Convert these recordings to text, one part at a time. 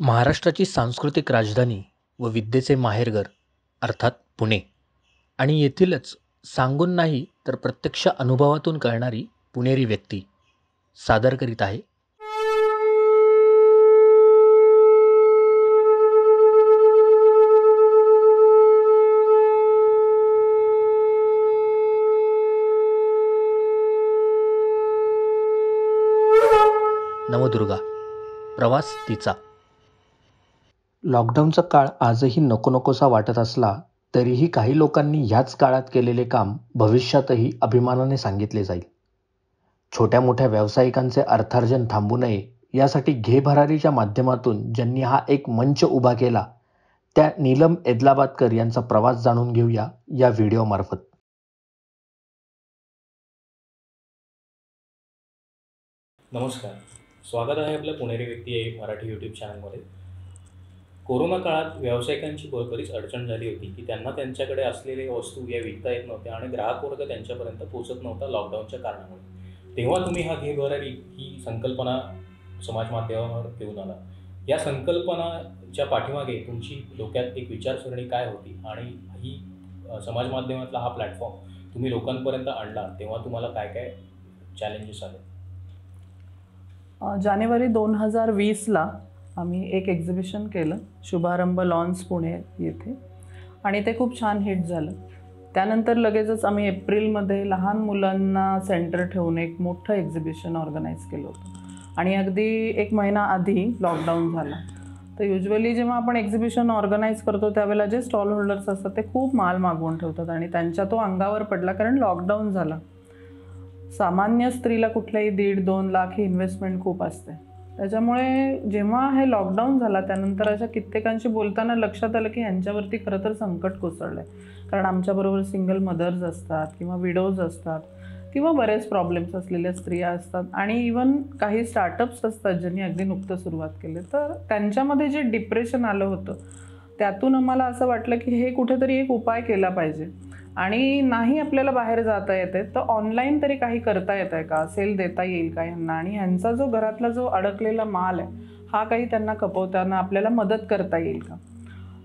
महाराष्ट्राची सांस्कृतिक राजधानी व विद्येचे माहेरघर अर्थात पुणे आणि येथीलच सांगून नाही तर प्रत्यक्ष अनुभवातून कळणारी पुणेरी व्यक्ती सादर करीत आहे नवदुर्गा. प्रवास तिचा. लॉकडाऊनचा काळ आजही नको नकोसा वाटत असला तरीही काही लोकांनी ह्याच काळात केलेले काम भविष्यातही अभिमानाने सांगितले जाईल. छोट्या मोठ्या व्यावसायिकांचे अर्थार्जन थांबू नये यासाठी घे भरारीच्या माध्यमातून ज्यांनी हा एक मंच उभा केला त्या नीलम एदलाबादकर यांचा प्रवास जाणून घेऊया या व्हिडिओमार्फत. नमस्कार, स्वागत आहे आपल्या पुणेरी व्यक्ती या मराठी यूट्यूब चॅनलमध्ये. कोरोना काळात व्यावसायिकांची बरीच अडचण झाली होती की त्यांना त्यांच्याकडे असलेले वस्तू या विकता येत नव्हत्या आणि ग्राहक वर्ग त्यांच्यापर्यंत पोहोचत नव्हता लॉकडाऊनच्या कारणामुळे. तेव्हा तुम्ही हा घे भरारी ही संकल्पना समाज माध्यमावर घेऊन आला. या संकल्पनाच्या पाठीमागे तुमची डोक्यात एक विचारसरणी काय होती आणि ही समाज माध्यमातला हा प्लॅटफॉर्म तुम्ही लोकांपर्यंत आणला तेव्हा तुम्हाला काय काय चॅलेंजेस आले? जानेवारी 2020ला आम्ही एक एक्झिबिशन केलं, शुभारंभ लॉन्स पुणे येथे, आणि ते खूप छान हिट झालं. त्यानंतर लगेचच आम्ही एप्रिलमध्ये लहान मुलांना सेंटर ठेवून एक मोठं एक्झिबिशन ऑर्गनाईज केलं होतं आणि अगदी 1 महिना आधी लॉकडाऊन झाला. तर युजली जेव्हा आपण एक्झिबिशन ऑर्गनाईज करतो त्यावेळेला जे स्टॉल होल्डर्स असतात ते खूप माल मागवून ठेवतात आणि त्यांच्या तो अंगावर पडला, कारण लॉकडाऊन झाला. सामान्य स्त्रीला कुठल्याही 1.5-2 लाख ही इन्व्हेस्टमेंट खूप असते. त्याच्यामुळे जेव्हा हे लॉकडाऊन झाला त्यानंतर अशा कित्येकांशी बोलताना लक्षात आलं की यांच्यावरती खरं तर संकट कोसळलं आहे. कारण आमच्याबरोबर सिंगल मदर्स असतात किंवा विडोज असतात किंवा बरेच प्रॉब्लेम्स असलेल्या स्त्रिया असतात आणि इवन काही स्टार्टअप्स असतात ज्यांनी अगदी नुकतं सुरुवात केली. तर त्यांच्यामध्ये जे डिप्रेशन आलं होतं त्यातून आम्हाला असं वाटलं की हे कुठेतरी एक उपाय केला पाहिजे आणि नाही आपल्याला बाहेर जाता येते तर ऑनलाईन तरी काही करता येत आहे का, सेल देता येईल का यांना, आणि ह्यांचा जो घरातला जो अडकलेला माल आहे हा काही त्यांना खपवताना आपल्याला मदत करता येईल का.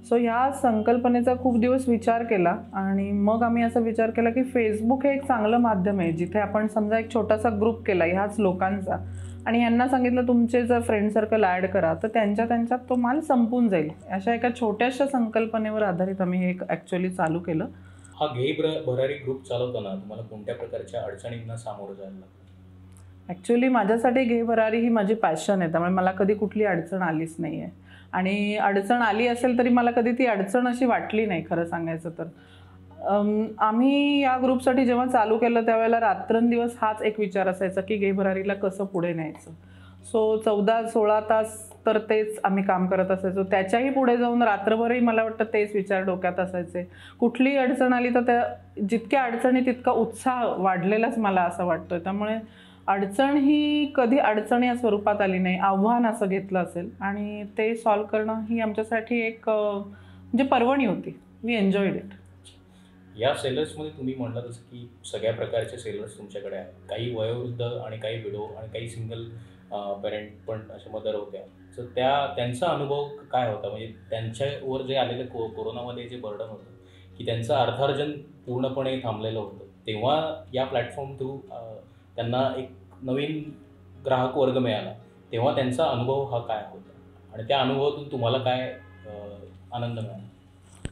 सो ह्या संकल्पनेचा खूप दिवस विचार केला आणि मग आम्ही असा विचार केला की फेसबुक हे एक चांगलं माध्यम आहे जिथे आपण समजा एक छोटासा ग्रुप केला ह्याच लोकांचा आणि यांना सांगितलं तुमचे जर फ्रेंड सर्कल ॲड करा तर त्यांच्यात तो माल संपून जाईल. अशा एका छोट्याशा संकल्पनेवर आधारित आम्ही हे ॲक्च्युअली चालू केलं. हा घे भरारी ग्रुप चालवताना तुम्हाला कोणत्या प्रकारच्या अडचणींना सामोरं जायला लागतं? ॲक्च्युअली माझ्यासाठी घे भरारी ही माझी पॅशन आहे, त्यामुळे मला कधी कुठली अडचण आलीच नाही आहे आणि अडचण आली असेल तरी मला कधी ती अडचण अशी वाटली नाही खरं सांगायचं तर. आम्ही या ग्रुपसाठी जेव्हा चालू केलं त्यावेळेला रात्रंदिवस हाच एक विचार असायचा की घे भरारीला कसं पुढे न्यायचं. सो 14-16 तास तर तेच आम्ही काम करत असायचो. त्याच्याही पुढे जाऊन रात्रभरही मला वाटतं तेच विचार डोक्यात असायचे. कुठलीही अडचण आली तर त्या जितक्या अडचणी तितका उत्साह वाढलेलाच मला असं वाटतं. त्यामुळे अडचण ही कधी अडचण या स्वरूपात आली नाही, आव्हान असं घेतलं असेल आणि ते सॉल्व्ह करणं ही आमच्यासाठी एक म्हणजे पर्वणी होती. We enjoyed it. या सेलर्समध्ये तुम्ही म्हटलं तसं की सगळ्या प्रकारचे सेलर्स तुमच्याकडे आहेत. काही वयोवृद्ध आणि काही विडो आणि काही सिंगल पेरेंट पण अशा मदर होत्या. सो त्यांचा अनुभव काय होता? म्हणजे त्यांच्यावर जे आलेलं कोरोनामध्ये जे बर्डन होतं की त्यांचं अर्थार्जन पूर्णपणे थांबलेलं होतं, तेव्हा या प्लॅटफॉर्म थ्रू त्यांना एक नवीन ग्राहक वर्ग मिळाला, तेव्हा त्यांचा अनुभव हा काय होता आणि त्या अनुभवातून तुम्हाला काय आनंद मिळाला?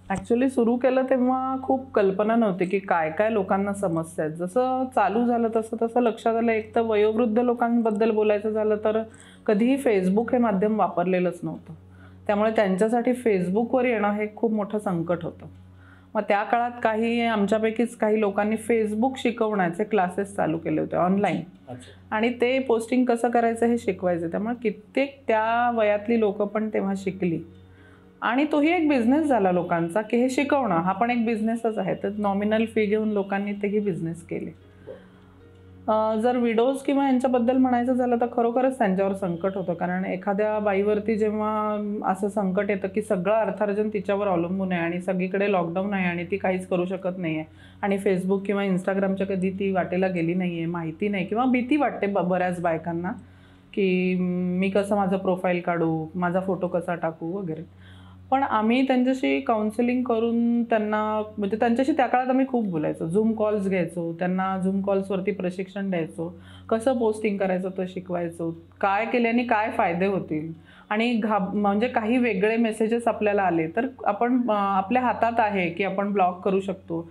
ॲक्च्युली सुरू केलं तेव्हा खूप कल्पना नव्हती की काय काय लोकांना समस्या आहेत. जसं चालू झालं तसं लक्षात आलं. एक तर वयोवृद्ध लोकांबद्दल बोलायचं झालं तर कधीही फेसबुक हे माध्यम वापरलेलंच नव्हतं, त्यामुळे त्यांच्यासाठी फेसबुकवर येणं हे खूप मोठं संकट होतं. मग त्या काळात आमच्यापैकीच काही लोकांनी फेसबुक शिकवण्याचे क्लासेस चालू केले होते ऑनलाईन आणि ते पोस्टिंग कसं करायचं हे शिकवायचे. त्यामुळे कित्येक त्या वयातली लोकं पण तेव्हा शिकली आणि तोही एक बिझनेस झाला लोकांचा की हे शिकवणं हा पण एक बिझनेसच आहे. तर नॉमिनल फी घेऊन लोकांनी तेही बिझनेस केले. जर विडोज किंवा यांच्याबद्दल म्हणायचं झालं तर खरोखरच त्यांच्यावर संकट होतं, कारण एखाद्या बाईवरती जेव्हा असं संकट येतं की सगळं अर्थार्जन तिच्यावर अवलंबून आहे आणि सगळीकडे लॉकडाऊन आहे आणि ती काहीच करू शकत नाही आहे आणि फेसबुक किंवा इंस्टाग्रामच्या कधी ती वाटेला गेली नाही आहे, माहिती नाही किंवा भीती वाटते बऱ्याच बायकांना, की मी कसं माझं प्रोफाईल काढू, माझा फोटो कसा टाकू वगैरे. पण आम्ही त्यांच्याशी काउन्सिलिंग करून त्यांना, म्हणजे त्यांच्याशी त्या काळात आम्ही खूप बोलायचो, झूम कॉल्स घ्यायचो, त्यांना झूम कॉल्सवरती प्रशिक्षण द्यायचो, कसं पोस्टिंग करायचं ते शिकवायचो, काय केल्याने काय फायदे होतील. आणि म्हणजे काही वेगळे मेसेजेस आपल्याला आले तर आपण आपल्या हातात आहे की आपण ब्लॉक करू शकतो,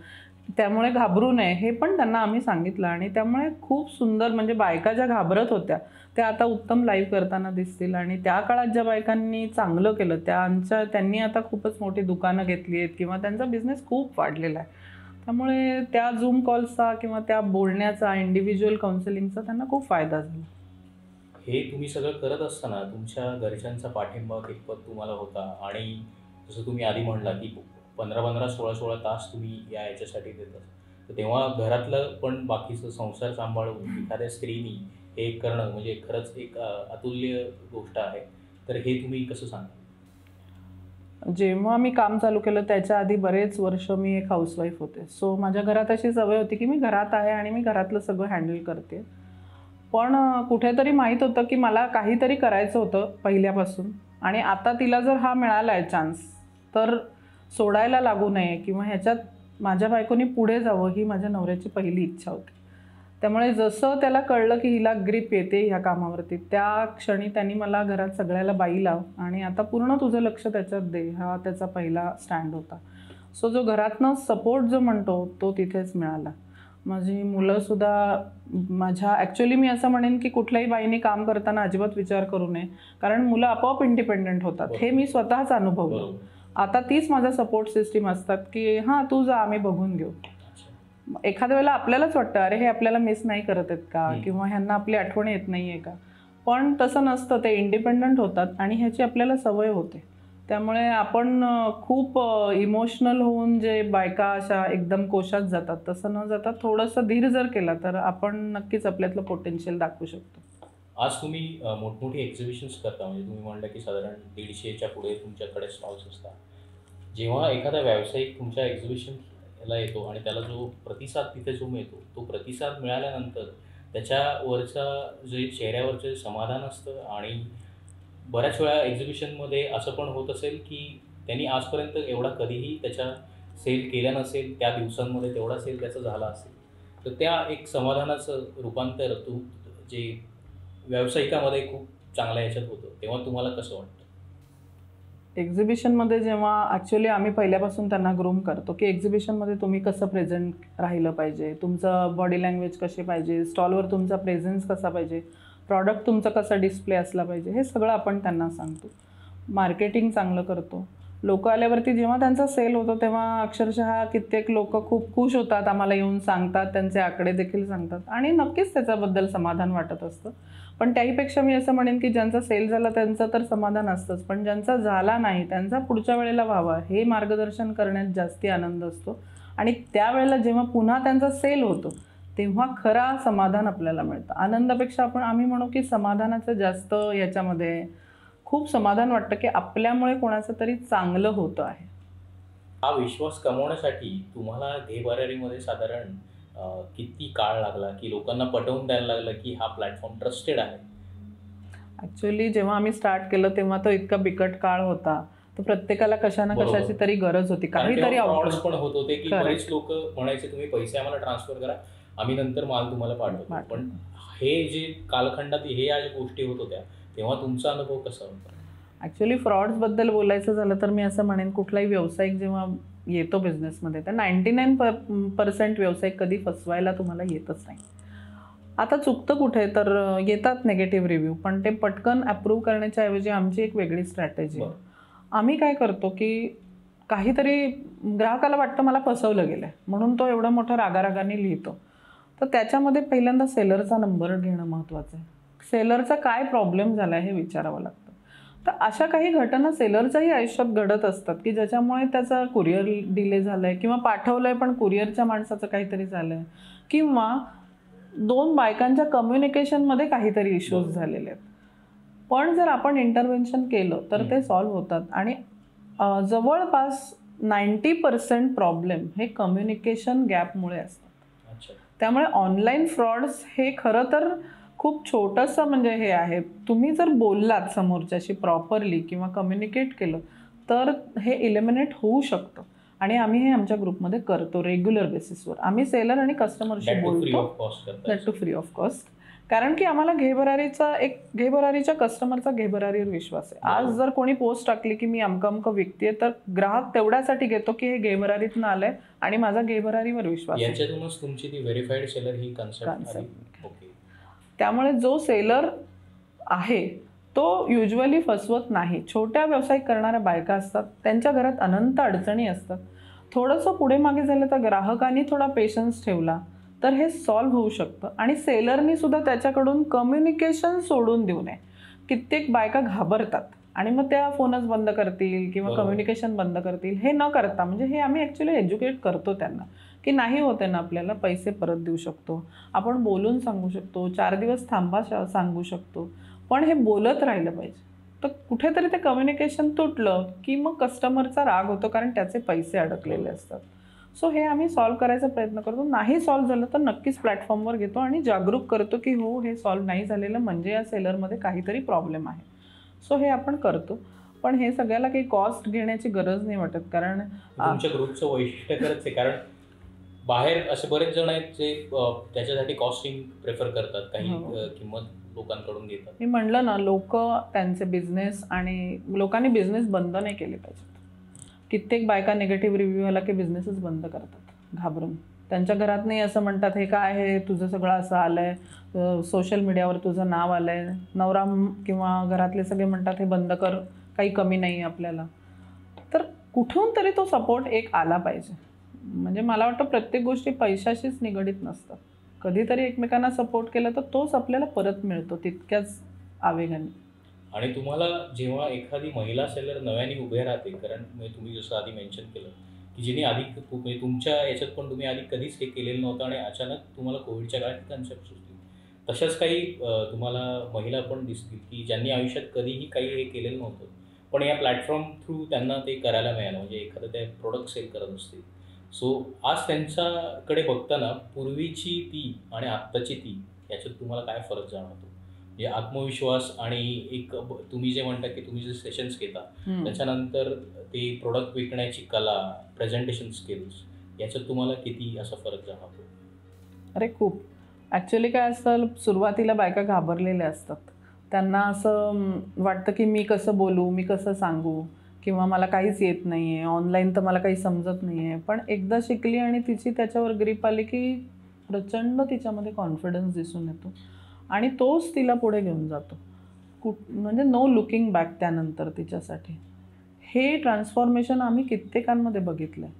त्यामुळे घाबरू नये हे पण त्यांना आम्ही सांगितलं. आणि त्यामुळे खूप सुंदर, म्हणजे बायका ज्या घाबरत होत्या त्या आता उत्तम लाईव्ह करताना दिसतील. आणि त्या काळात ज्या बायकांनी चांगलं केलं त्यांनी आता खूपच मोठी दुकानं घेतली आहेत किंवा त्यांचा बिझनेस खूप वाढलेला आहे. त्यामुळे त्या झूम कॉल्सचा किंवा त्या बोलण्याचा, इंडिव्हिज्युअल काउन्सिलिंगचा त्यांना खूप फायदा झाला. हे तुम्ही सगळं करत असताना तुमच्या घरच्यांचा पाठिंबा कितपत तुम्हाला होता? आणि जसं तुम्ही आधी म्हणला की 15-15, 16-16 तास तुम्ही याच्यासाठी देतात, तर तेव्हा घरातलं पण बाकीचं संसार सांभाळून एखाद्या स्त्रीनी हे करणं म्हणजे खरंच एक अतुल्य गोष्ट आहे. तर हे तुम्ही कसं सांगा? जेव्हा मी काम चालू केलं त्याच्या आधी बरेच वर्ष मी एक हाऊसवाईफ होते. सो माझ्या घरात अशी सवय होती की मी घरात आहे आणि मी घरातलं सगळं हँडल करते. पण कुठेतरी माहीत होतं की मला काहीतरी करायचं होतं पहिल्यापासून, आणि आता तिला जर हा मिळाला आहे चान्स तर सोडायला लागू नये किंवा ह्याच्यात माझ्या बायकोनी पुढे जावं ही माझ्या नवऱ्याची पहिली इच्छा होती. त्यामुळे जसं त्याला कळलं की हिला ग्रीप येते ह्या कामावरती, त्या क्षणी त्यांनी मला घरात सगळ्याला बाई लाव आणि आता पूर्ण तुझं लक्ष त्याच्यात दे, हा त्याचा पहिला स्टँड होता. सो जो घरातनं सपोर्ट जो म्हणतो तो तिथेच मिळाला. माझी मुलंसुद्धा माझ्या, ॲक्च्युली मी असं म्हणेन की कुठल्याही बाईने काम करताना अजिबात विचार करू नये, कारण मुलं आपोआप इंडिपेंडेंट होतात. हे मी स्वतःच अनुभवलं. आता तीच माझा सपोर्ट सिस्टीम असतात की हां तू जा, आम्ही बघून घेऊ. एखाद्या वेळेला आपल्यालाच वाटतं अरे हे आपल्याला मिस नाही करत आहेत का, किंवा ह्यांना आपली आठवण येत नाही आहे का, पण तसं नसतं. ते इंडिपेंडंट होतात आणि ह्याची आपल्याला सवय होते. त्यामुळे आपण खूप इमोशनल होऊन जे बायका अशा एकदम कोशात जातात तसं न जाता थोडंसं धीर जर केला तर आपण नक्कीच आपल्यातलं पोटेन्शियल दाखवू शकतो. आज तुम्ही मोठमोठी एक्झिबिशन्स करता, म्हणजे तुम्ही म्हणलं की साधारण 150च्या पुढे तुमच्याकडे स्टॉल्स असतात. जेव्हा एखादा व्यावसायिक तुमच्या एक्झिबिशनला येतो आणि त्याला जो प्रतिसाद तिथे जो मिळतो, तो प्रतिसाद मिळाल्यानंतर त्याच्यावरचा जे चेहऱ्यावरचं जे समाधान असतं, आणि बऱ्याच वेळा एक्झिबिशनमध्ये असं पण होत असेल की त्यांनी आजपर्यंत एवढा कधीही त्याच्या सेल केल्या नसेल, त्या दिवसांमध्ये तेवढा सेल त्याचा झाला असेल, तर त्या एक समाधानाचं रूपांतर जे व्यावसायिकामध्ये खूप चांगल्या ह्याच्यात होतं, तेव्हा तुम्हाला कसं वाटतं? एक्झिबिशनमध्ये जेव्हा ॲक्च्युली आम्ही पहिल्यापासून त्यांना ग्रूम करतो की एक्झिबिशनमध्ये तुम्ही कसं प्रेझेंट राहिलं पाहिजे, तुमचं बॉडी लँग्वेज कशी पाहिजे, स्टॉलवर तुमचा प्रेझेन्स कसा पाहिजे, प्रॉडक्ट तुमचा कसा डिस्प्ले असला पाहिजे, हे सगळं आपण त्यांना सांगतो. मार्केटिंग चांगलं करतो. लोक आल्यावरती जेव्हा त्यांचा सेल होतो तेव्हा अक्षरशः कित्येक लोक खूप खुश होतात, आम्हाला येऊन सांगतात, त्यांचे आकडे देखील सांगतात आणि नक्कीच त्याच्याबद्दल समाधान वाटत असतं. पण त्याहीपेक्षा मी असं म्हणेन की ज्यांचा सेल झाला त्यांचं तर समाधान असतंच, पण ज्यांचा झाला नाही त्यांचा पुढच्या वेळेला व्हावा हे मार्गदर्शन करण्यात जास्ती आनंद असतो. आणि त्यावेळेला जेव्हा पुन्हा त्यांचा सेल होतो तेव्हा खरा समाधान आपल्याला मिळतं. आनंदापेक्षा आम्ही म्हणू की समाधानाचं जास्त याच्यामध्ये खूप समाधान वाटतं की आपल्यामुळे कोणाचं तरी चांगलं होतं आहे. हा विश्वास कमवण्यासाठी तुम्हाला घे-बरारीमध्ये साधारण किती काळ लागला, की लोकांना पटवून द्यायला लागलं की हा प्लॅटफॉर्म ट्रस्टेड आहे? ॲक्च्युली जेव्हा आम्ही स्टार्ट केलं तेव्हा तो इतका बिकट काळ होता, तर प्रत्येकाला कशा ना कशाची तरी गरज होती, काहीतरी फ्रॉड्स पण होत होते की बरेच लोक म्हणायचे तुम्ही पैसे आम्हाला ट्रान्सफर करा, आम्ही नंतर माल तुम्हाला पाठवतो. पण हे जे कालखंडात हे या गोष्टी होत होत्या तेव्हा तुमचा अनुभव कसा होता? ॲक्च्युली फ्रॉड्सबद्दल बोलायचं झालं तर मी असं म्हणेन कुठलाही व्यावसायिक जेव्हा येतो बिझनेसमध्ये तर 99% व्यावसायिक कधी फसवायला तुम्हाला येतच नाही. आता चुकतं कुठे तर येतात नेगेटिव्ह रिव्ह्यू, पण ते पटकन अप्रूव्ह करण्याच्या ऐवजी आमची एक वेगळी स्ट्रॅटेजी. आम्ही काय करतो की काहीतरी ग्राहकाला वाटतं मला फसवलं गेलं आहे म्हणून तो एवढा मोठा रागारागाने लिहितो, तर त्याच्यामध्ये पहिल्यांदा सेलरचा नंबर घेणं महत्त्वाचं आहे. सेलरचा काय प्रॉब्लेम झाला आहे हे विचारावं लागतं. तर अशा काही घटना सेलरच्याही आयुष्यात घडत असतात की ज्याच्यामुळे त्याचा कुरिअर डिले झाला आहे किंवा पाठवलं आहे पण कुरिअरच्या माणसाचं काहीतरी झालं आहे, किंवा 2 बायकांच्या कम्युनिकेशनमध्ये काहीतरी इश्यूज झालेले आहेत. पण जर आपण इंटरव्हेन्शन केलं तर ते सॉल्व्ह होतात. आणि जवळपास 90% प्रॉब्लेम हे कम्युनिकेशन गॅपमुळे असतात. त्यामुळे ऑनलाईन फ्रॉड्स हे खरं तर खूप छोटंसं म्हणजे हे आहे, तुम्ही जर बोललात समोरच्याशी प्रॉपरली किंवा कम्युनिकेट केलं तर हे इलिमिनेट होऊ शकतं. आणि आम्ही हे आमच्या ग्रुपमध्ये करतो रेग्युलर बेसिसवर. आम्ही सेलर आणि कस्टमरशी बोलतो, that too free of cost. कारण की आम्हाला घेभरारीच्या कस्टमरचा घेभरारीवर विश्वास आहे. आज जर कोणी पोस्ट टाकली की मी अमकं व्यक्ती आहे, तर ग्राहक तेवढ्यासाठी घेतो की हे घेभरारीतनं आलंय आणि माझा घेभरारीवर विश्वास आहे. याच्यातूनच तुमची ती व्हेरीफाईड सेलर ही कन्सेप्ट. त्यामुळे जो सेलर आहे तो युजली फसवत नाही. छोट्या व्यवसाय करणाऱ्या बायका असतात, त्यांच्या घरात अनंत अडचणी असतात. थोडंसं पुढे मागे झालं तर ग्राहकांनी थोडा पेशन्स ठेवला तर हे सॉल्व्ह होऊ शकतं. आणि सेलरनी सुद्धा त्याच्याकडून कम्युनिकेशन सोडून देऊ नये. कित्येक बायका घाबरतात आणि मग त्या फोनच बंद करतील किंवा कम्युनिकेशन बंद करतील. हे न करता, म्हणजे हे आम्ही ॲक्च्युली एज्युकेट करतो त्यांना की नाही होते ना, आपल्याला पैसे परत देऊ शकतो, आपण बोलून सांगू शकतो, 4 दिवस थांबा सांगू शकतो, पण हे बोलत राहिलं पाहिजे. तर कुठेतरी ते कम्युनिकेशन तुटलं की मग कस्टमरचा राग होतो, कारण त्याचे पैसे अडकलेले असतात. सो हे आम्ही सॉल्व्ह करायचा प्रयत्न करतो. नाही सॉल्व्ह झालं तर नक्कीच प्लॅटफॉर्मवर घेतो आणि जागरूक करतो की हो, हे सॉल्व्ह नाही झालेलं म्हणजे या सेलरमध्ये काहीतरी प्रॉब्लेम आहे. सो हे आपण करतो. पण हे सगळ्याला काही कॉस्ट घेण्याची गरज नाही वाटत, कारण तुमच्या ग्रुपचं वैशिष्ट्य खरंच आहे. कारण बाहेर असे बरेच जण आहेत जे त्याच्यासाठी कॉस्टिंग प्रेफर करतात, काही किंमत लोकांकडून घेतात. मी म्हणलं ना, लोक त्यांचे बिझनेस आणि लोकांनी बिझनेस बंद नाही केले पाहिजेत. कित्येक बायका निगेटिव्ह रिव्ह्यू आला की बिझनेसच बंद करतात घाबरून. त्यांच्या घरात नाही असं म्हणतात, हे काय आहे तुझं सगळं असं आलंय, सोशल मीडियावर तुझं नाव आलंय. नवरा किंवा घरातले सगळे म्हणतात हे बंद कर, काही कमी नाही आपल्याला. तर कुठून तरी तो सपोर्ट एक आला पाहिजे. म्हणजे मला वाटतं प्रत्येक गोष्टी पैशाशीच निगडीत नसतात. कधीतरी एकमेकांना सपोर्ट केला तर तोच आपल्याला परत मिळतो तितक्याच आवेगाने. आणि तुम्हाला जेव्हा एखादी महिला सेलर नव्याने उभे राहते, कारण तुम्ही जसं आधी मेन्शन केलं की जिने आधी तुमच्या याच्यात पण तुम्ही आधी कधीच हे केलेलं नव्हतं आणि अचानक तुम्हाला कोविडच्या काळात कन्सेप्ट सुचली, तशाच काही तुम्हाला महिला पण दिसतील की ज्यांनी आयुष्यात कधीही काही हे केलेलं नव्हतं, पण या प्लॅटफॉर्म थ्रू त्यांना ते करायला मिळालं. म्हणजे एखादं ते प्रोडक्ट सेल करत असतील. सो आज त्यांच्याकडे बघताना पूर्वीची ती आणि आत्ताची ती याच्यात तुम्हाला काय फरक जाणवतो? म्हणजे आत्मविश्वास आणि एक तुम्ही जे म्हणता की तुम्ही जे सेशन्स घेता त्याच्यानंतर ते प्रोडक्ट विकण्याची कला, प्रेझेंटेशन स्किल्स, याच्यात तुम्हाला किती असा फरक जाणवतो? अरे खूप. ॲक्च्युली काय असतं, सुरुवातीला बायका घाबरलेल्या असतात. त्यांना असं वाटतं की मी कसं बोलू, मी कसं सांगू, किंवा मला काहीच येत नाही आहे, ऑनलाईन तर मला काही समजत नाही आहे. पण एकदा शिकली आणि तिची त्याच्यावर ग्रीप आली की प्रचंड तिच्यामध्ये कॉन्फिडन्स दिसून येतो आणि तोच तिला पुढे घेऊन जातो. म्हणजे नो लुकिंग बॅक त्यानंतर तिच्यासाठी. हे ट्रान्सफॉर्मेशन आम्ही कित्येकांमध्ये बघितलं आहे.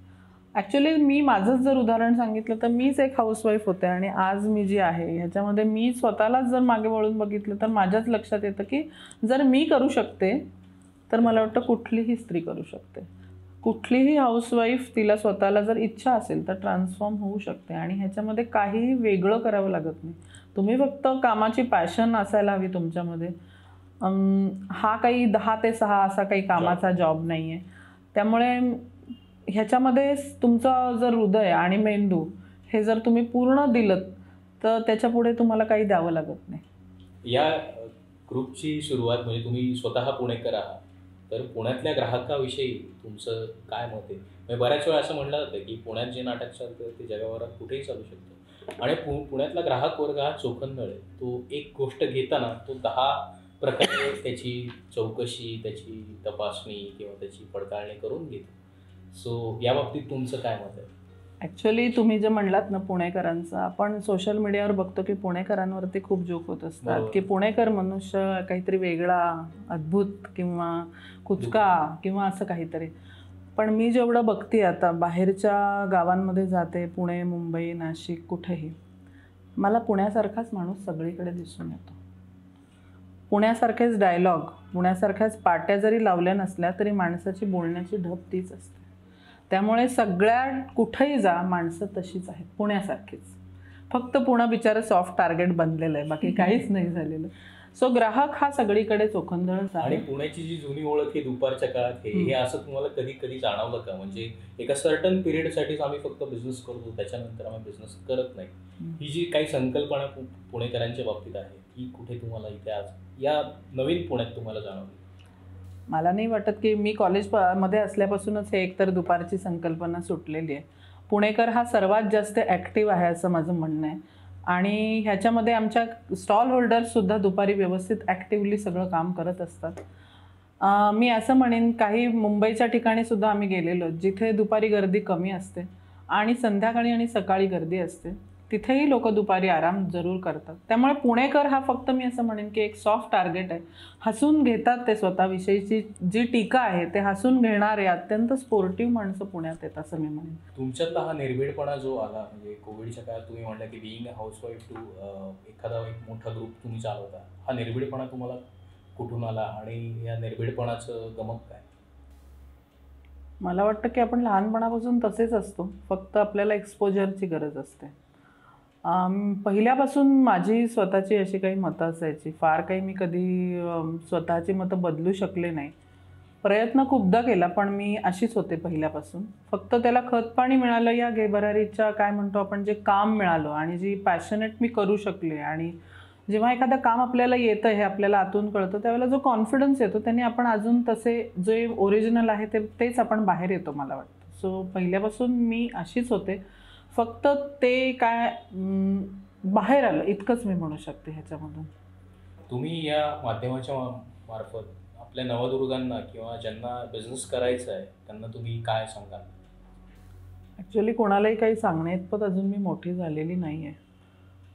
ॲक्च्युली मी माझंच जर उदाहरण सांगितलं तर मीच एक हाऊसवाईफ होते आणि आज मी जी आहे ह्याच्यामध्ये मी स्वतःलाच जर मागे वळून बघितलं तर माझ्याच लक्षात येतं की जर मी करू शकते तर मला वाटतं कुठलीही स्त्री करू शकते. कुठलीही हाऊसवाईफ तिला स्वतःला जर इच्छा असेल तर ट्रान्सफॉर्म होऊ शकते आणि ह्याच्यामध्ये काहीही वेगळं करावं लागत नाही. तुम्ही फक्त कामाची पॅशन असायला हवी तुमच्यामध्ये. हा काही 10 ते 6 असा काही कामाचा जॉब नाही आहे. त्यामुळे ह्याच्यामध्ये तुमचं जर हृदय आणि मेंदू हे जर तुम्ही पूर्ण दिलं तर त्याच्यापुढे तुम्हाला काही द्यावं लागत नाही. या ग्रुपची सुरुवात म्हणजे तुम्ही स्वतः पुणेकर आहात, तर पुण्यातल्या ग्राहकाविषयी तुमचं काय मत आहे? म्हणजे बऱ्याच वेळा असं म्हटलं जातं की पुण्यात जे नाटक चालतं ते जगाभरात कुठेही चालू शकतं आणि पुण्यातला ग्राहक वर्ग हा चोखंदळ आहे. तो एक गोष्ट घेताना तो 10 प्रकारे त्याची चौकशी, त्याची तपासणी किंवा त्याची पडताळणी करून घेतो. सो या बाबतीत तुमचं काय मत आहे? ॲक्च्युली तुम्ही जे म्हणलात ना पुणेकरांचं, आपण सोशल मीडियावर बघतो की पुणेकरांवरती खूप जोक होत असतात की पुणेकर मनुष्य काहीतरी वेगळा, अद्भुत किंवा कुचका किंवा असं काहीतरी. पण मी जेवढं बघते आता, बाहेरच्या गावांमध्ये जाते, पुणे, मुंबई, नाशिक, कुठेही, मला पुण्यासारखाच माणूस सगळीकडे दिसून येतो. पुण्यासारखेच डायलॉग, पुण्यासारख्याच पाट्या जरी लावल्या नसल्या तरी माणसाची बोलण्याची ढब तीच असते. त्यामुळे सगळ्या कुठेही जा माणसं तशीच आहेत, पुण्यासारखीच. फक्त पुणं बिचारं सॉफ्ट टार्गेट बनलेलं आहे, बाकी काहीच नाही झालेलं. सो ग्राहक हा सगळीकडे चोखंदळच आणि आहे. पुण्याची जी जुनी ओळख ही दुपारच्या काळात हे असं तुम्हाला कधी कधी जाणवलं का? म्हणजे एका सर्टन पिरियडसाठीच आम्ही फक्त बिझनेस करतो, त्याच्यानंतर आम्ही बिझनेस करत नाही, ही जी काही संकल्पना पुणेकरांच्या बाबतीत आहे ती कुठे तुम्हाला इथे आज या नवीन पुण्यात तुम्हाला जाणवली? मला नाही वाटत की मी कॉलेजमध्ये असल्यापासूनच हे एकतर दुपारची संकल्पना सुटलेली आहे. पुणेकर हा सर्वात जास्त ॲक्टिव्ह आहे असं माझं म्हणणं आहे. आणि ह्याच्यामध्ये आमच्या स्टॉल होल्डर्ससुद्धा दुपारी व्यवस्थित ॲक्टिव्हली सगळं काम करत असतात. मी असं म्हणेन काही मुंबईच्या ठिकाणीसुद्धा आम्ही गेलेलो जिथे दुपारी गर्दी कमी असते आणि संध्याकाळी आणि सकाळी गर्दी असते, तिथेही लोक दुपारी आराम जरूर करतात. त्यामुळे पुणेकर हा फक्त मी असं म्हणेन की एक सॉफ्ट टार्गेट आहे. हसून घेतात ते स्वतःविषयीची जी टीका आहे ते हसून घेणारे अत्यंत स्पोर्टिव्ह माणसं पुण्यात आहेत असं मी म्हणेन. तुमच्यातला हा निर्भीडपणा जो आला, म्हणजे कोविडच्या काळात तुम्ही म्हणला की बिईंग अ हाऊसवाईफ टू एखादा एक मोठा ग्रुप तुम्ही चालवता, हा निर्भीडपणा तुम्हाला कुठून आला आणि या निर्भीडपणाचं गमक काय? मला वाटतं की आपण लहानपणापासून तसेच असतो, फक्त आपल्याला एक्सपोजरची गरज असते. पहिल्यापासून माझी स्वतःची अशी काही मतं असायची. फार काही मी कधी स्वतःची मतं बदलू शकले नाही. प्रयत्न खूपदा केला, पण मी अशीच होते पहिल्यापासून. फक्त त्याला खतपाणी मिळालं या गेबरारीच्या काय म्हणतो आपण, जे काम मिळालं आणि जी पॅशनेट मी करू शकले. आणि जेव्हा एखादं काम आपल्याला येतं हे आपल्याला आतून कळतं, त्यावेळेला जो कॉन्फिडन्स येतो त्याने आपण अजून तसे जे ओरिजिनल आहे तेच आपण बाहेर येतो मला वाटतं. सो पहिल्यापासून मी अशीच होते, फक्त ते काय बाहेर आलं इतकंच मी म्हणू शकते ह्याच्यामधून. तुम्ही या माध्यमाच्या मार्फत आपल्या नवदुर्गांना किंवा ज्यांना बिझनेस करायचा आहे त्यांना तुम्ही काय सांगाल? ॲक्च्युली कोणालाही काही सांगण्याइतपत अजून मी मोठी झालेली नाही आहे.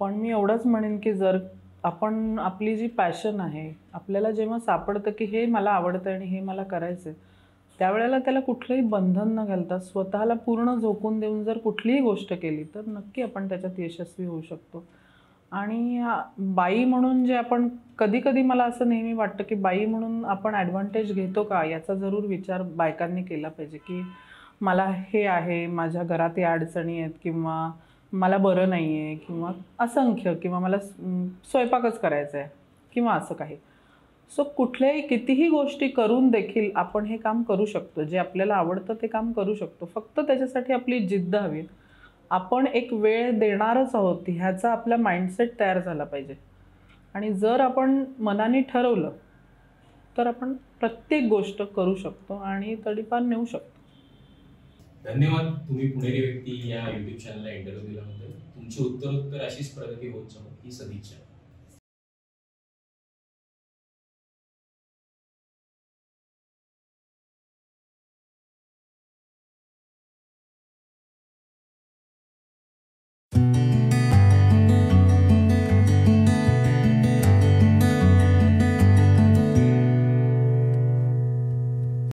पण मी एवढंच म्हणेन की जर आपण आपली जी पॅशन आहे, आपल्याला जेव्हा सापडतं की हे मला आवडतं आणि हे मला करायचं आहे, त्यावेळेला त्याला कुठलंही बंधन न घालता स्वतःला पूर्ण झोकून देऊन जर कुठलीही गोष्ट केली तर नक्की आपण त्याच्यात यशस्वी होऊ शकतो. आणि बाई म्हणून जे आपण कधी कधी मला असं नेहमी वाटतं की बाई म्हणून आपण ॲडव्हान्टेज घेतो का याचा जरूर विचार बायकांनी केला पाहिजे. की मला हे आहे, माझ्या घरात या अडचणी आहेत, किंवा मला बरं नाही आहे, किंवा असंख्य, किंवा मला स्वयंपाकच करायचा आहे, किंवा असं काही. सो कुठल्याही कितीही गोष्टी करून देखील आपण हे काम करू शकतो. जे आपल्याला आवडतं ते काम करू शकतो. फक्त त्याच्यासाठी आपली जिद्द हवी. आपण एक वेळ देणारच आहोत ह्याचा आपला माइंडसेट तयार झाला पाहिजे. आणि जर आपण मनाने ठरवलं तर आपण प्रत्येक गोष्ट करू शकतो आणि तडीपार नेऊ शकतो. धन्यवाद. तुम्ही पुणेरी व्यक्ती या यूट्यूब चॅनलला इंटरव्ह्यू दिल्याबद्दल. तुमची उत्तरोत्तर अशीच प्रगती होत जावो ही सदिच्छा.